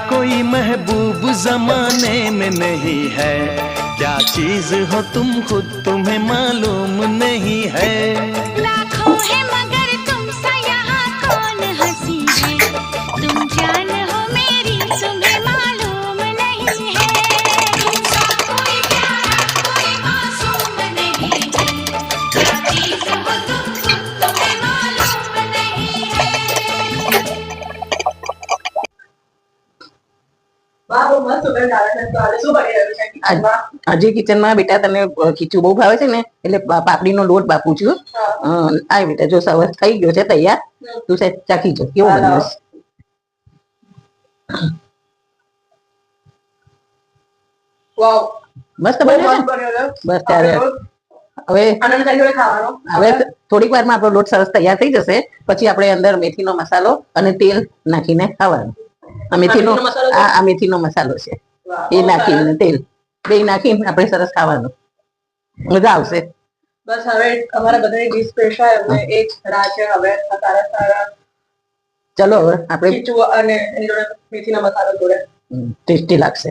कोई महबूब जमाने में नहीं है, क्या चीज हो तुम खुद तुम्हें मालूम नहीं है। लाखों है मगर तुम सा यहाँ कौन हंसी है, तुम जान हो मेरी तुम्हें मालूम नहीं है। तुमसा कोई प्यारा कोई मासूम नहीं है, क्या चीज हो तुम खुद तुम्हें मालूम नहीं है। વાહ બહુ મસ્ત સુગંધ આવે છે. તો આજે શું બની રહ્યું છે કિચનમાં? આજે કિચનમાં બેટા તને ખીચું બહુ ભાવે છે ને એટલે પાપડીનો લોટ બાપું છું. આ બેટા જો સરસ થઈ ગયો છે તૈયાર. તું સાહેબ ચાખી જો કેવો બન્યો છે. વાવ મસ્ત બહુ બન્યો મસ્ત છે. બન્યો છે. બસ ત્યારે હવે આનંદ થઈ ગયો ખાવાનો. હવે થોડીક વારમાં આપણો લોટ સરસ તૈયાર થઈ જશે. પછી આપણે અંદર મેથીનો મસાલો અને તેલ નાખીને ખાવાનું. આ મેથીનો મેથીનો મસાલો છે? આ મેથીનો મસાલો છે. વાહ, એ બહુ નાખીને સરસ. તેલ બે નાખીને આપણે સરસ ખાવાનું. મજા આવશે. બસ હવે અમારા બધાની ડીશ સ્પેશિયલ એમને એ જ રાહ છે. હવે આ સારા સારા ચલો હવે આપણે ખીચું અને એની જોડે મેથીના મસાલા જોડે ટેસ્ટી લાગશે.